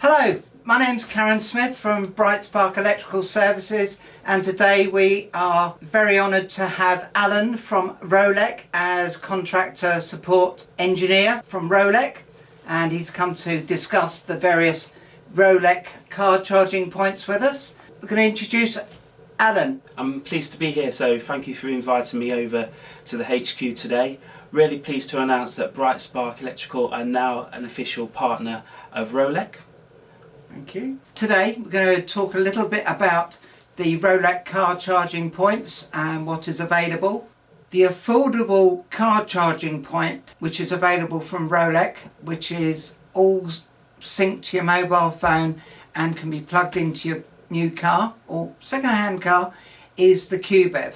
Hello, my name's Karen Smith from Bright Spark Electrical Services, and today we are very honoured to have Allan from Rolec as contractor support engineer from Rolec, and he's come to discuss the various Rolec car charging points with us. We're going to introduce Allan. I'm pleased to be here, so thank you for inviting me over to the HQ today. Really pleased to announce that Bright Spark Electrical are now an official partner of Rolec. Thank you. Today we're going to talk a little bit about the Rolec car charging points and what is available. The affordable car charging point which is available from Rolec, which is all synced to your mobile phone and can be plugged into your new car or second-hand car, is the Qubev.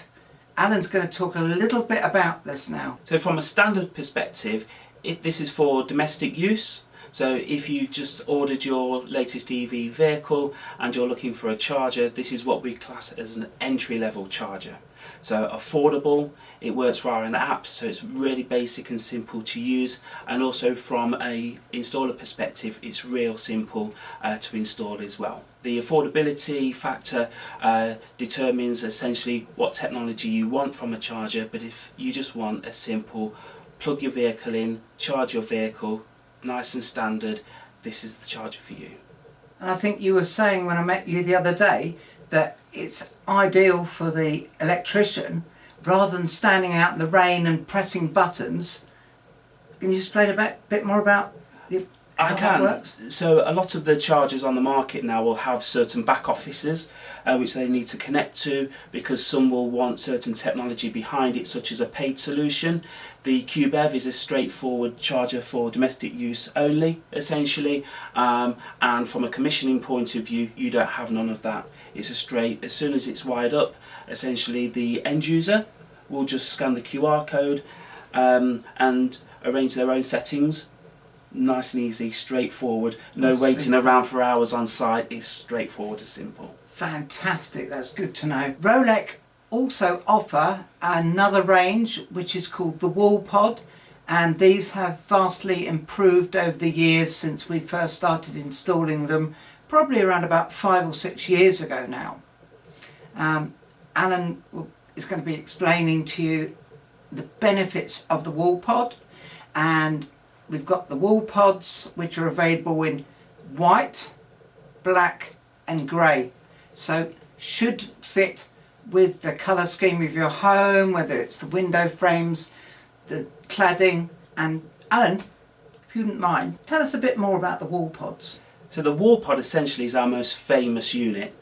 Allan's going to talk a little bit about this now. So from a standard perspective, this is for domestic use. So if you just ordered your latest EV vehicle and you're looking for a charger, this is what we class as an entry-level charger. So affordable, it works via an app, so it's really basic and simple to use, and also from a installer perspective it's real simple to install as well. The affordability factor determines essentially what technology you want from a charger, but if you just want a simple plug your vehicle in, charge your vehicle, nice and standard, this is the charger for you. And I think you were saying when I met you the other day that it's ideal for the electrician rather than standing out in the rain and pressing buttons. Can you explain a bit more about how that works? So a lot of the chargers on the market now will have certain back offices which they need to connect to, because some will want certain technology behind it, such as a paid solution. The Qubev is a straightforward charger for domestic use only, essentially, and from a commissioning point of view you don't have none of that. It's a straight, as soon as it's wired up, essentially the end user will just scan the QR code and arrange their own settings. Nice and easy, straightforward, no waiting around for hours on site, it's straightforward and simple. Fantastic, that's good to know. Rolec also offer another range which is called the WALLPOD, and these have vastly improved over the years since we first started installing them, probably around about 5 or 6 years ago now. Allan is going to be explaining to you the benefits of the WALLPOD, and we've got the WALLPODs which are available in white, black and grey, so should fit with the colour scheme of your home, whether it's the window frames, the cladding. And Allan, if you wouldn't mind, tell us a bit more about the WALLPODs. So the WALLPOD essentially is our most famous unit.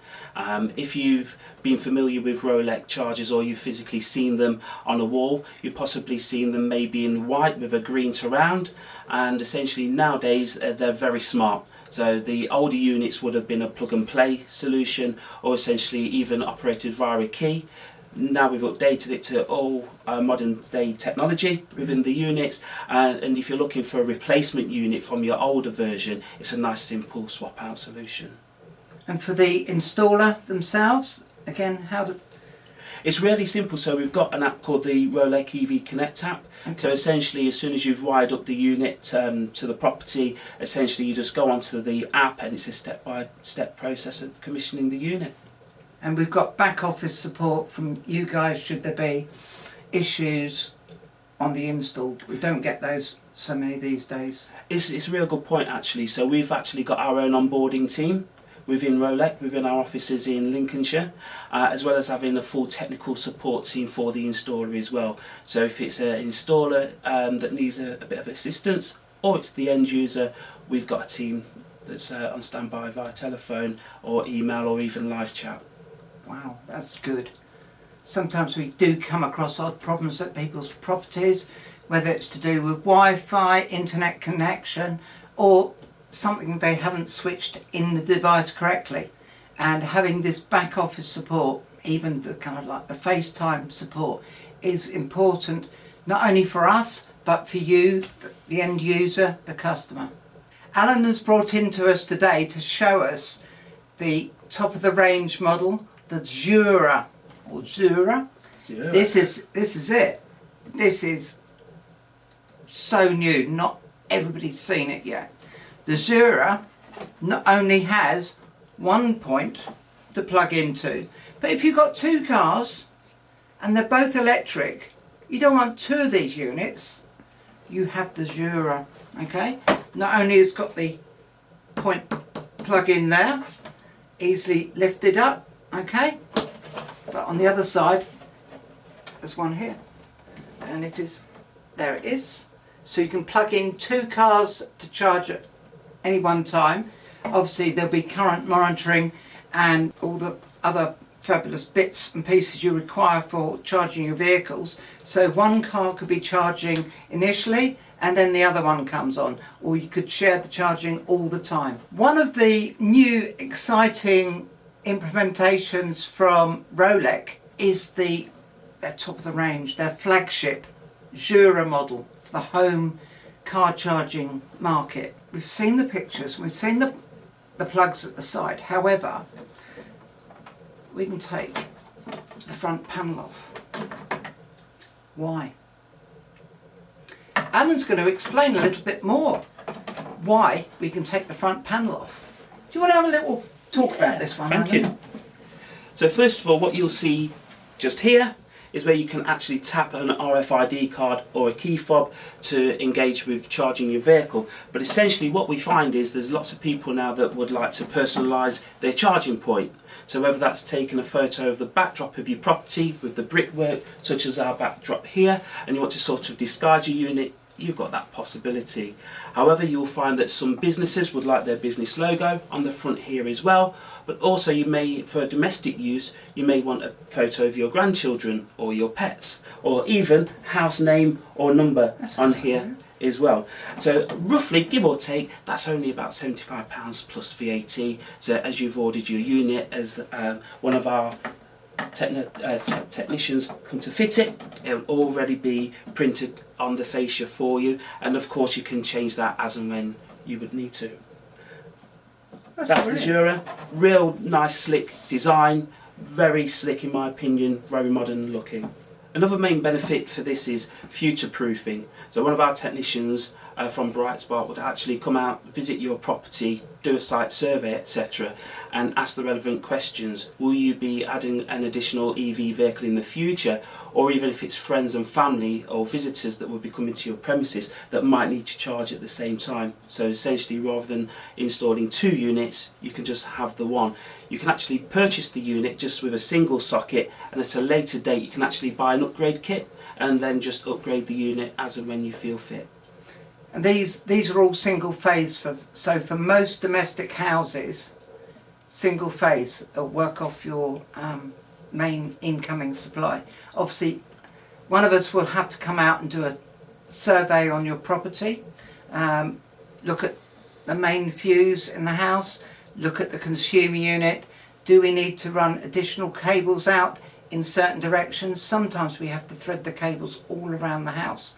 If you've been familiar with Rolec chargers or you've physically seen them on a wall, you've possibly seen them maybe in white with a green surround, and essentially nowadays they're very smart. So the older units would have been a plug and play solution, or essentially even operated via a key. Now we've updated it to all modern day technology within the units, and if you're looking for a replacement unit from your older version, it's a nice simple swap out solution. And for the installer themselves, again, It's really simple. So we've got an app called the Rolec EV Connect app. Okay. So essentially, as soon as you've wired up the unit to the property, essentially you just go onto the app and it's a step-by-step process of commissioning the unit. And we've got back office support from you guys should there be issues on the install. We don't get those so many these days. It's a real good point actually. So we've actually got our own onboarding team within Rolec, within our offices in Lincolnshire, as well as having a full technical support team for the installer as well. So if it's an installer that needs a bit of assistance, or it's the end user, we've got a team that's on standby via telephone or email or even live chat. Wow, that's good. Sometimes we do come across odd problems at people's properties, whether it's to do with Wi-Fi, internet connection, or something they haven't switched in the device correctly, and having this back office support, even the kind of like the FaceTime support, is important not only for us but for you, the end user, the customer. Allan has brought into us today to show us the top of the range model, the ZURA or ZURA. This is it. This is so new, not everybody's seen it yet. The ZURA not only has one point to plug into, but if you've got two cars and they're both electric, you don't want two of these units, you have the ZURA, okay? Not only has it got the point plug in there, easily lifted up, okay? But on the other side, there's one here. And it is, there it is. So you can plug in two cars to charge at any one time. Obviously there'll be current monitoring and all the other fabulous bits and pieces you require for charging your vehicles. So one car could be charging initially and then the other one comes on, or you could share the charging all the time. One of the new exciting implementations from Rolec is their top of the range, their flagship ZURA model for the home car charging market. We've seen the pictures, we've seen the plugs at the side. However, we can take the front panel off. Why? Allan's going to explain a little bit more why we can take the front panel off. Do you want to have a little talk about this one? Thank you. So first of all, what you'll see just here is where you can actually tap an RFID card or a key fob to engage with charging your vehicle. But essentially what we find is there's lots of people now that would like to personalise their charging point. So whether that's taking a photo of the backdrop of your property with the brickwork, such as our backdrop here, and you want to sort of disguise your unit, you've got that possibility. However, you'll find that some businesses would like their business logo on the front here as well, but also you may, for domestic use, you may want a photo of your grandchildren or your pets, or even house name or number on here as well. So roughly, give or take, that's only about £75 plus VAT. So as you've ordered your unit, as one of our technicians come to fit it, it'll already be printed on the fascia for you, and of course you can change that as and when you would need to. That's the ZURA. Real nice slick design, very slick in my opinion, very modern looking. Another main benefit for this is future proofing. So one of our technicians from Brightspark would actually come out, visit your property, do a site survey, etc., and ask the relevant questions. Will you be adding an additional EV vehicle in the future, or even if it's friends and family or visitors that will be coming to your premises that might need to charge at the same time. So essentially, rather than installing two units, you can just have the one. You can actually purchase the unit just with a single socket, and at a later date you can actually buy an upgrade kit and then just upgrade the unit as and when you feel fit. And these are all single phase, so for most domestic houses, single phase will work off your main incoming supply. Obviously one of us will have to come out and do a survey on your property, look at the main fuse in the house, look at the consumer unit. Do we need to run additional cables out in certain directions? Sometimes we have to thread the cables all around the house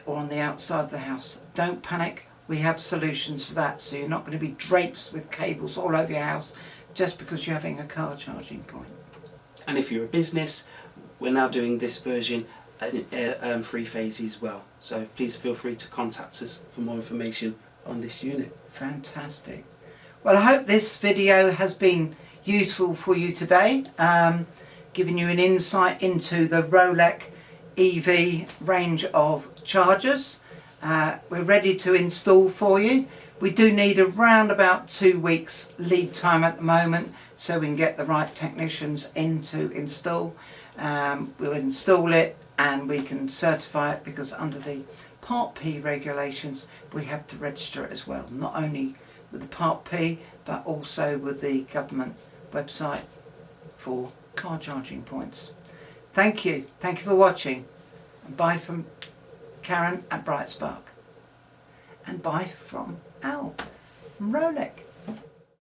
or on the outside of the house. Don't panic, we have solutions for that, so you're not going to be drapes with cables all over your house just because you're having a car charging point. And if you're a business, we're now doing this version free phase as well, so please feel free to contact us for more information on this unit. Fantastic. Well, I hope this video has been useful for you today, giving you an insight into the Rolec EV range of chargers. We're ready to install for you. We do need around about 2 weeks lead time at the moment, so we can get the right technicians in to install. We'll install it and we can certify it, because under the Part P regulations we have to register it as well, not only with the Part P but also with the government website for car charging points. Thank you for watching, and bye from Karen at Brightspark, and bye from Al from Rolec.